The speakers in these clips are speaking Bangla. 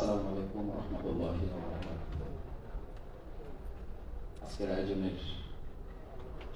আসসালামু আলাইকুম ওয়া রাহমাতুল্লাহি ওয়া বারাকাতুহু। আজকের আয়োজনের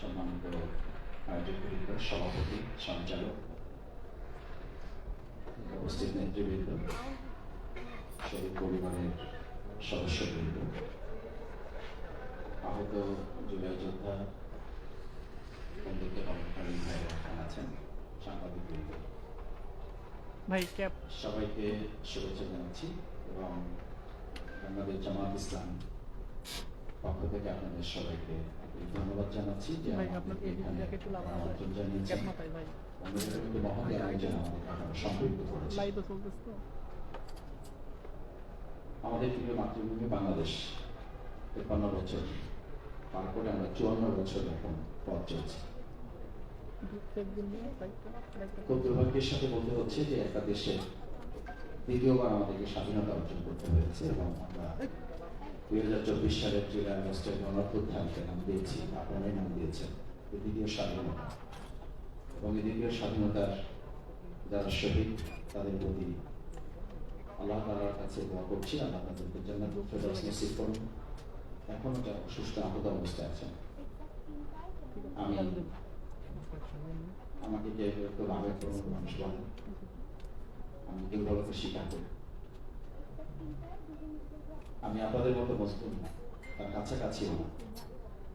সম্মানিত আয়োজকবৃন্দ, সভাপতি, সঞ্চালক, উপস্থিত নেতৃবৃন্দ, শহীদ পরিবারের সদস্যবৃন্দ, আহত জুলাই যোদ্ধা বন্ধুকে কর্মকারী ভাইরা আছেন, সাংবাদিকবৃন্দ, সবাইকে শুভেচ্ছা জানাচ্ছি এবং বাংলাদেশ জামাত ইসলাম পক্ষ থেকে আপনাদের সবাইকে ধন্যবাদ জানাচ্ছি যে আমন্ত্রণ জানিয়েছেন, মহৎ আয়োজন আমাদের সম্পৃক্ত করেছে। আমাদের প্রিয় মাতৃভূমি বাংলাদেশ ৫৩ বছর পার করে আমরা ৫৪ বছর এখন পথ চলছি। খুব দুর্ভাগ্যের সাথে বলতে হচ্ছে যে একটা দেশে দ্বিতীয়বার আমাদেরকে স্বাধীনতা অর্জন করতে হয়েছে এবং আমরা ২০২৪ সালের জুলাই আগস্টের গণঅভ্যুত্থানকে নাম দিয়েছি, আপনারাই নাম দিয়েছেন দ্বিতীয় স্বাধীনতা। এবং এই দ্বিতীয় স্বাধীনতার যারা শহীদ তাদের প্রতি আল্লাহ তাআলার কাছে দোয়া করছি, আল্লাহ তাদেরকে জান্নাতুল ফেরদাউস নসিব করুন। এখনো যারা অসুস্থ আহত অবস্থায় আছেন, আমাকে যে একটু আবেগপ্রবণ মানুষ বলেন, আমি দুর্বলতা স্বীকার করি। আমি আপনাদের মতো মজলুম না, তার কাছাকাছিও না,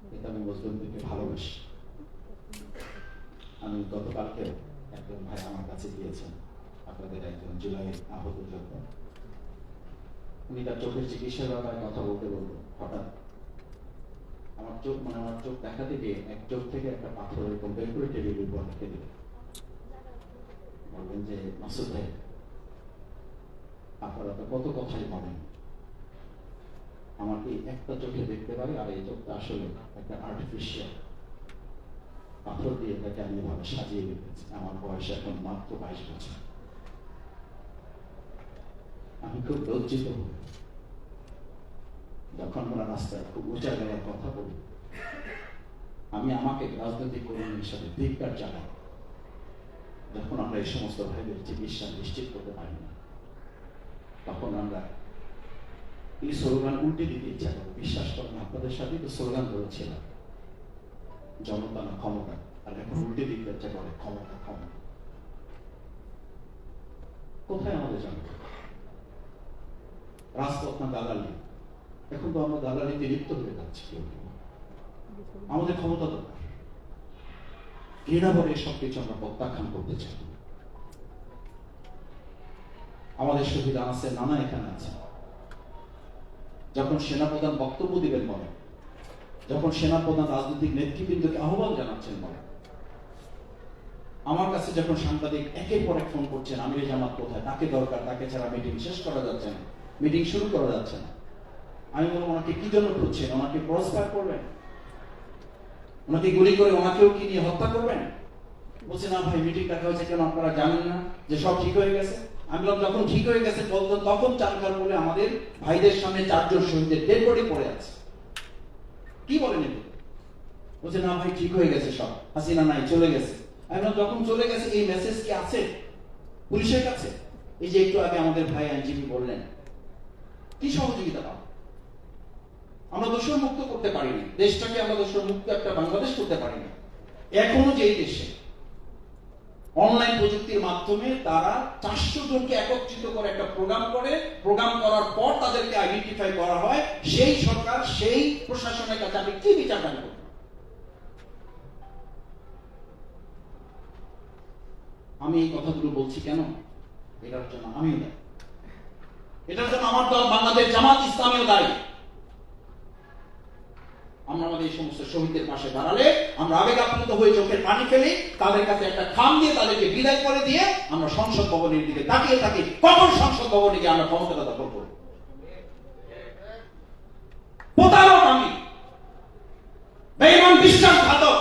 কিন্তু আমি মজলুমদেরকে ভালোবাসি। আমি গতকালকে একজন ভাই আমার কাছে গিয়েছেন, আপনাদের একজন জুলাই আহত যোদ্ধা। উনি তার চোখের চিকিৎসার ব্যাপারে কথা বলতে বলবো, হঠাৎ আমার চোখ দেখাতে গিয়ে এক চোখ থেকে একটা পাথর এরকম বের করে টেবিলের উপর রেখে দিল। বলবেন যে মাসুদ ভাই, আপনারা তো কত কথাই বলেন, আমাকে একটা চোখে দেখতে পারি, আর এই চোখটা আসলে একটা আর্টিফিশিয়াল পাথর দিয়ে এটাকে আমি এভাবে সাজিয়ে রেখেছি। আমার বয়স এখন মাত্র ২২ বছর। আমি খুব লজ্জিত হই যখন আমরা রাস্তায় খুব উঁচা গায়ে কথা বলি। আমি আমাকে রাজনৈতিক কর্মীর হিসাবে ধিক্কার জানাই যখন আমরা এই সমস্ত ভাইদের চিকিৎসা নিশ্চিত করতে পারি না, তখন আমরা এই স্লোগান উল্টে দিতে ইচ্ছা করি। বিশ্বাস করেন, আপনাদের সাথে তো স্লোগান ধরেছিলাম জনতা না ক্ষমতা, আর এখন উল্টে দিতে ইচ্ছা করে ক্ষমতা ক্ষমতা। কোথায় আমাদের জনতা? রাজপথ না দালালি? এখন তো আমরা দালালিতে লিপ্ত হয়ে যাচ্ছি। কেউ আমাদের ক্ষমতা দরকার, ঘৃণা ভরে সব কিছু আমরা প্রত্যাখ্যান করতে চাই। আমাদের শহীদ আছে, নানা এখানে আছে। যখন সেনাপ্রধান বক্তব্য দিবেন বলে, যখন সেনাপ্রধান রাজনৈতিক নেতৃবৃন্দকে আহ্বান জানাচ্ছেন বলে, আমার কাছে যখন সাংবাদিক একের পর এক ফোন করছেন, আমির জামাত কোথায়, তাকে দরকার, তাকে ছাড়া মিটিং শেষ করা যাচ্ছে না, মিটিং শুরু করা যাচ্ছে না। আমি বললাম, ওনাকে কি জন্য খুঁজছেন? ওনাকে পুরস্কার করবেন? ওনাকে গুলি করে ওনাকেও কি নিয়ে হত্যা করবেন? বলছে না ভাই, মিটিং ডাকা হয়েছে কেন আপনারা জানেন না যে সব ঠিক হয়ে গেছে? আমি বললাম, যখন ঠিক হয়ে গেছে বলতো, তখন চানকার বলে আমাদের ভাইদের সামনে ৪ জন শহীদের ডেড বডি পড়ে আছে। কি বলেন এগুলো? বলছে না ভাই, ঠিক হয়ে গেছে সব, হাসিনা নাই, চলে গেছে। আমি বললাম, যখন চলে গেছে এই মেসেজ কি আছে পুলিশের কাছে? এই যে একটু আগে আমাদের ভাই আইনজীবী বললেন, কি সহযোগিতা পাবো? আমরা দোষর মুক্ত করতে পারিনি, দেশটাকে আমরা দোষর মুক্ত একটা বাংলাদেশ করতে পারিনি। এখনো যে দেশে অনলাইন প্রযুক্তির মাধ্যমে তারা ৪০০ জনকে একত্রিত করে একটা প্রোগ্রাম করে, প্রোগ্রাম করার পর তাদেরকে আইডেন্টিফাই করা হয়, সেই সরকার, সেই প্রশাসনের কাছে আমি কি বিচার দাবি করব? আমি এই কথাগুলো বলছি কেন? এটার জন্য আমিও দায়ী, এটার জন্য আমার দল বাংলাদেশ জামাত ইসলামীও দায়ী। আমরা আমাদের এই সমস্ত শহীদদের পাশে দাঁড়ালে, আমরা আবেগ আপ্লুত হয়ে চোখের পানি ফেলি, তাদের কাছে একটা খাম দিয়ে তাদেরকে বিদায় করে দিয়ে আমরা সংসদ ভবনের দিকে তাকিয়ে থাকি, কখন সংসদ ভবনে গিয়ে আমরা ক্ষমতাটা দখল করব। প্রতারক আমি, বেঈমান, বিশ্বাসঘাতক।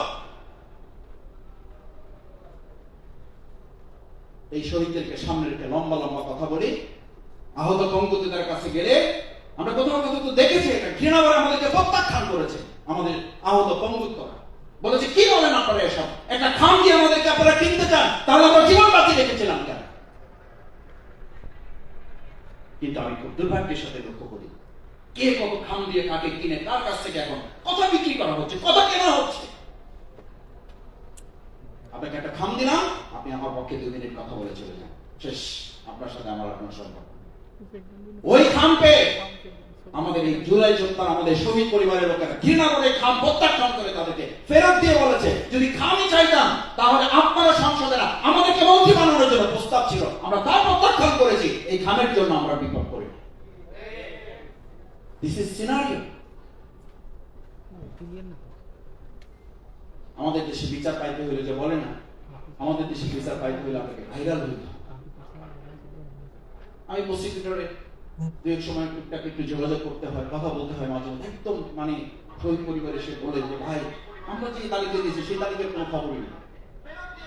এই শহীদদেরকে সামনে রেখে লম্বা লম্বা কথা বলি, আহত কঙ্কুতিদের কাছে গেলে আমরা কোথাও কোথাও তো দেখেছি এটা ঘৃণা করে আমাদেরকে প্রত্যাখ্যান করেছে। আমাদের আহত পঙ্গুত্বরা বলেছে, কি বলেন আপনারা এসব? একটা খাম দিয়ে আমাদেরকে আপনারা কিনতে চান, তাহলে আমরা জীবন বাঁচিয়ে রেখেছিলাম কেন? কিন্তু আমি খুব দুর্ভাগ্যের সাথে লক্ষ্য করি কে কত খাম দিয়ে কাকে কিনে তার কাছ থেকে এখন কথা বিক্রি করা হচ্ছে, কথা কেনা হচ্ছে। আপনাকে একটা খাম দিলাম, আপনি আমার পক্ষে 2 মিনিট কথা বলে চলে যান, শেষ। আপনার সাথে আমার আপনার সম্পর্ক। ওই খাম পেয়ে আমাদের এই জুলাই যোদ্ধার, আমাদের শহীদ পরিবারের লোকেরা ঘৃণা করে খাম প্রত্যাখ্যান করে তাদেরকে ফেরত দিয়ে বলেছে, যদি খামই চাইতাম তাহলে আপনারা সংসদেরা আমাদেরকে মন্ত্রী বানানোর জন্য প্রস্তাব ছিল, আমরা তা প্রত্যাখ্যান করেছি, এই খামের জন্য আমরা বিপদ করি। This is scenario. আমাদের দেশে বিচার পাইতে হইলে যে বলে না, আমাদের দেশে বিচার পাইতে হইলে আপনাকে ভাইরাল হইতে হবে। আমি প্রসিকিউটরে দু এক সময় টুকটাক একটু যোগাযোগ করতে হয়, কথা বলতে হয় মাঝে মধ্যে, একদম মানে শহীদ পরিবার এসে বলে যে ভাই আমরা যে তালিকা দিয়েছি সেই তালিকার কোনো খবরই নেই,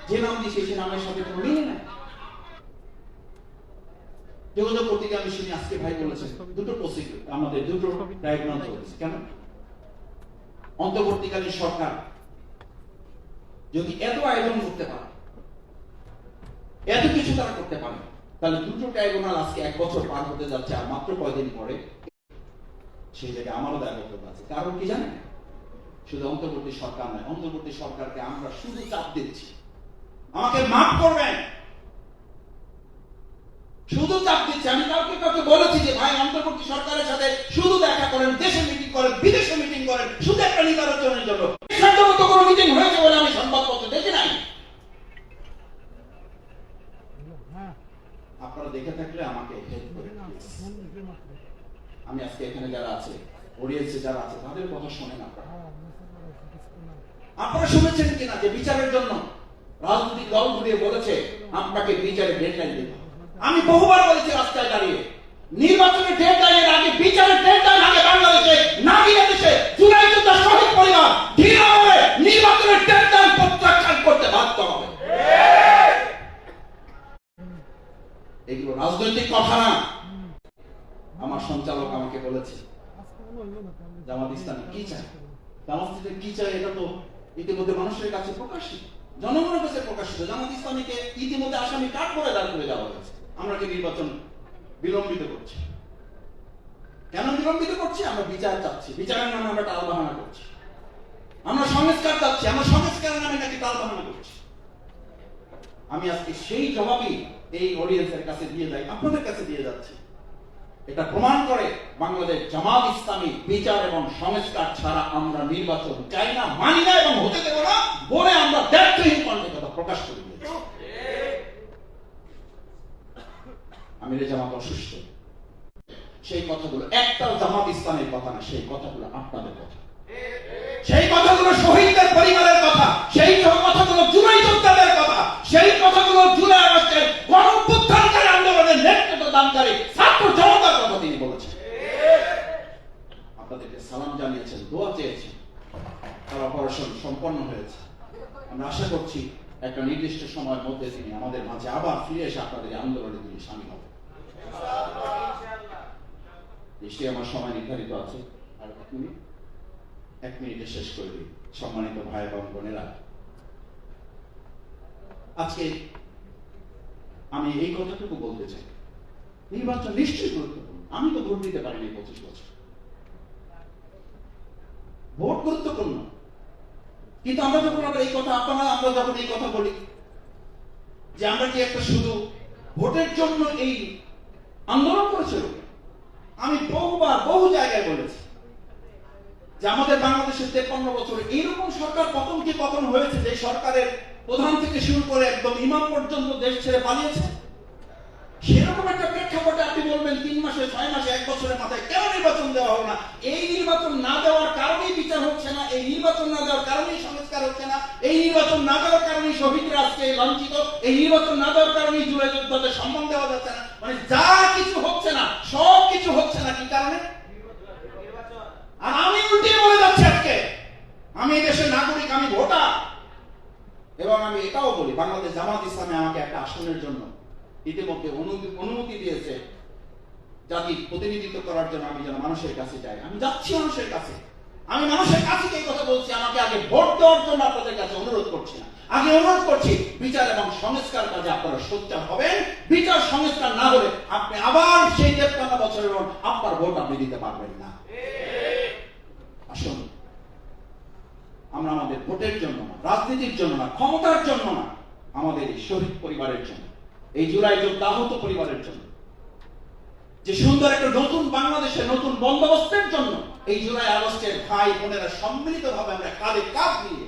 যে নাম দিয়েছি সেই নামের সাথে কোনো মিল নাই। যোগাযোগ করতে গিয়ে আমি শুনি আজকে ভাই বলেছেন দুটো প্রসিকিউট আমাদের দুটো ট্রাইব্যুনাল চলছে। কেন? অন্তর্বর্তীকালীন সরকার যদি এত আয়োজন করতে পারে, এত কিছু তারা করতে পারে, তাহলে দুটো ট্রাইব্যুনাল আজকে 1 বছর পার হতে যাচ্ছে, আর মাত্র কয়দিন পরে সেই জায়গায় আমারও দায়বদ্ধতা আছে। কারণ কি জানেন? শুধু অন্তর্বর্তী সরকার নয়, অন্তর্বর্তী সরকারকে আমরা শুধু চাপ দিচ্ছি আমাকে মাফ করবেন, শুধু চাপ দিচ্ছে। আমি কাউকে বলেছি যে ভাই অন্তর্বর্তী সরকারের সাথে শুধু দেখা করেন, দেশে মিটিং করেন, বিদেশে মিটিং করেন, শুধু একটা নির্বাচনের জন্য। শান্তমতো কোনো মিটিং হয়েছে বলে আমি সংবাদপত্র দেখি নাই। আপনারা দেখে থাকলে আমাকে হেল্প করে। আমি আজকে এখানে যারা আছে, অডিয়েন্সে যারা আছে, তাদের কথা শোনেন। আপনারা শুনেছেন কিনা যে বিচারের জন্য রাজনৈতিক দল ঘুরিয়ে বলেছে আপনাকে বিচারের ডেডলাইন দিতে হবে। আমি বহুবার বলেছি রাস্তায় দাঁড়িয়ে, নির্বাচনের ডেডলাইনের আগে, বিচারের ডেডলাইন আগে বাংলাদেশে না গিয়ে দেশে জুলাই যোদ্ধার শহীদ পরিবার ধীরভাবে নির্বাচনের ডেডলাইন প্রত্যাখ্যান করতে বাধ্য হবে। এগুলো রাজনৈতিক কথা না। আমার সঞ্চালক আমাকে বলেছে জামাত ইসলামী কি চায়, জামাত ইসলামী কি চায় এটা তো ইতিমধ্যে মানুষের কাছে প্রকাশিত, জনগণের কাছে প্রকাশিত। জামাত ইসলামীকে ইতিমধ্যে আসামি কাঠ করে দাঁড় করে দেওয়া হয়েছে। আমরা কি নির্বাচন বিলম্বিত করছি? কেন বিলম্বিত করছি? আমরা বিচার চাচ্ছি, বিচারের নামে আমরা টালবাহানা করছি। আমরা সংস্কার চাচ্ছি, আমরা সংস্কারের নামে নাকি টালবাহানা করছি। আমি আজকে সেই জবাবই এই অডিয়েন্সের কাছে দিয়ে যাই, আপনাদের কাছে দিয়ে যাচ্ছি। এটা প্রমাণ করে বাংলাদেশ জামাত ইসলামী বিচার এবং সংস্কার ছাড়া আমরা নির্বাচন চাই না, মানি না এবং হতে দেব না বলে আমরা দায়িত্বহীন কণ্ঠে কথা প্রকাশ করে দিয়েছি। আমিরে জামাত অসুস্থ, সেই কথাগুলো একটাও জামাত ইসলামের কথা না, সেই কথাগুলো আপনাদের কথা, সেই কথাগুলো শহীদদের পরিবারের কথা, সেই কথাগুলো জুলাই যোদ্ধাদের কথা, সেই কথাগুলো জুলাই আগস্টের গণঅভ্যুত্থানকারী আন্দোলনের নেতৃত্ব দানকারী ছাত্র জনতার কথা তিনি বলেছেন। আপনাদেরকে সালাম জানিয়েছেন, দোয়া চেয়েছেন, তার অপারেশন সম্পন্ন হয়েছে। আমরা আশা করছি একটা নির্দিষ্ট সময়ের মধ্যে তিনি আমাদের মাঝে আবার ফিরে এসে আপনাদের আন্দোলনে তিনি সামিল হবেন। নিশ্চয়ই আমার সময় নির্ধারিত আছে, আর 1 মিনিটে শেষ করে দিই। সম্মানিত ভাই এবং বোনেরা, আজকে আমি এই কথাটুকু বলতে চাই, নির্বাচন নিশ্চয়ই গুরুত্বপূর্ণ। আমি তো ভোট দিতে পারিনি 25 বছর, ভোট গুরুত্বপূর্ণ। কিন্তু আমরা যখন এই কথা আমরা যখন এই কথা বলি যে আমরা কি একটা শুধু ভোটের জন্য এই আন্দোলন করেছিল, আমি বহুবার বহু জায়গায় বলেছি যে আমাদের বাংলাদেশের 53 বছরে এইরকম সরকার পতন কি কখন হয়েছে যে সরকারের প্রধান থেকে শুরু করে একদম ইমাম পর্যন্ত দেশ ছেড়ে পালিয়েছে? সেরকম একটা প্রেক্ষাপটে আপনি বলবেন 3 মাসে, 6 মাসে, 1 বছরের মাথায় কেন নির্বাচন দেওয়া হবে না? এই নির্বাচন না দেওয়ার কারণেই বিচার হচ্ছে না, এই নির্বাচন না দেওয়ার কারণেই সংস্কার হচ্ছে না, এই নির্বাচন না দেওয়ার কারণেই শহীদরা আজকে লাঞ্ছিত, এই নির্বাচন না দেওয়ার কারণেই জুলাই যোদ্ধাদের সম্মান দেওয়া যাচ্ছে না। মানে যা কিছু হচ্ছে না, সব কিছু হচ্ছে না কি কারণে? আর আমি উল্টিয়ে বলে যাচ্ছি আজকে, আমি এই দেশের নাগরিক, আমি ভোটার, এবং আমি এটাও বলি বাংলাদেশ জামাত ইসলামী আমাকে একটা আসনের জন্য ইতিমধ্যে অনুমতি দিয়েছে জাতির প্রতিনিধিত্ব করার জন্য। আমি যেন মানুষের কাছে যাই, আমি যাচ্ছি মানুষের কাছে। আমি মানুষের কাছে এই কথা বলছি, আমাকে আগে ভোট দেওয়ার জন্য আপনাদের কাছে অনুরোধ করছি না, আগে অনুরোধ করছি বিচার এবং সংস্কার কাজে আপনারা সোচ্চার হবেন। বিচার সংস্কার না হলে আপনি আবার সেই 53 বছরের আপনার ভোট আপনি দিতে পারবেন না। আসুন, আমরা আমাদের ভোটের জন্য না, রাজনীতির জন্য না, ক্ষমতার জন্য না, আমাদের এই শহীদ পরিবারের জন্য, এই জুলাই যোদ্ধা আহত পরিবারের জন্য, যে সুন্দর একটা নতুন বাংলাদেশের নতুন বন্দোবস্তের জন্য এই জুলাই আগস্টের ভাই বোনেরা সম্মিলিতভাবে আমরা কাঁধে কাঁধ দিয়ে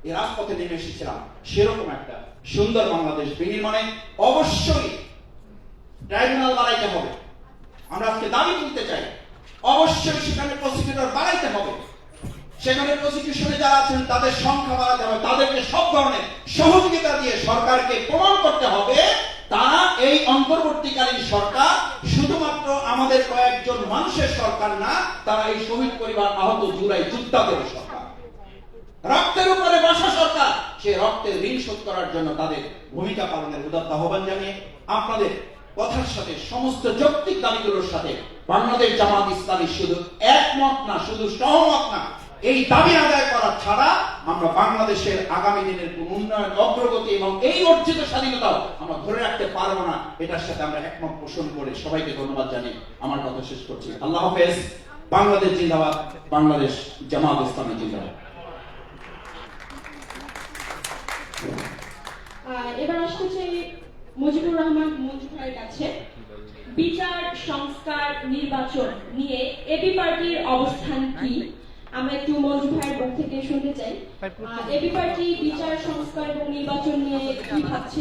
এই রাজপথে নেমে এসেছিলাম, সেরকম একটা সুন্দর বাংলাদেশ বিনির্মাণে অবশ্যই ট্রাইব্যুনাল বাড়াইতে হবে। আমরা আজকে দাবি তুলতে চাই, অবশ্যই সেখানে প্রসিকিউটর বাড়াইতে হবে, সেখানে প্রসিকিউশনে যারা আছেন তাদের সংখ্যা বাড়াতে হবে, তাদেরকে সব ধরনের সহযোগিতা দিয়ে সরকারকে প্রমাণ করতে হবে তারা এই অন্তর্বর্তীকালীন সরকার শুধুমাত্র আমাদের কয়েকজন মানুষের সরকার না, তারা এই শহীদ পরিবার আহত জুলাই যোদ্ধাদের সরকার, রক্তের উপরে বসা সরকার। সে রক্তের ঋণ শোধ করার জন্য তাদের ভূমিকা পালনের উদাত্ত আহ্বান জানিয়ে আপনাদের কথার সাথে সমস্ত যৌক্তিক দাবিগুলোর সাথে বাংলাদেশ জামাত ইসলামী শুধু একমত না, শুধু সহমত না, এই দাবি আদায় করা ছাড়া আমরা বাংলাদেশের আগামী দিনের কোন উন্নয়ন, অগ্রগতি এবং এই অর্জিত স্বাধীনতাও আমরা ধরে রাখতে পারবো না। এটার সাথে আমরা একমত পোষণ করে সবাইকে ধন্যবাদ জানিয়ে আমার কথা শেষ করছি। আল্লাহ হাফেজ। বাংলাদেশ জিন্দাবাদ, বাংলাদেশ জামাত ইসলামী জিন্দাবাদ। এবার আসছে মুজিবুর রহমান মঞ্জু ভাইয়ের কাছে। বিচার সংস্কার নির্বাচন নিয়ে এবি পার্টির অবস্থান কি, আমরা একটু মঞ্জু ভাইয়ের মুখ থেকে শুনতে চাই। এবি পার্টি বিচার সংস্কার এবং নির্বাচন নিয়ে কি ভাবছে?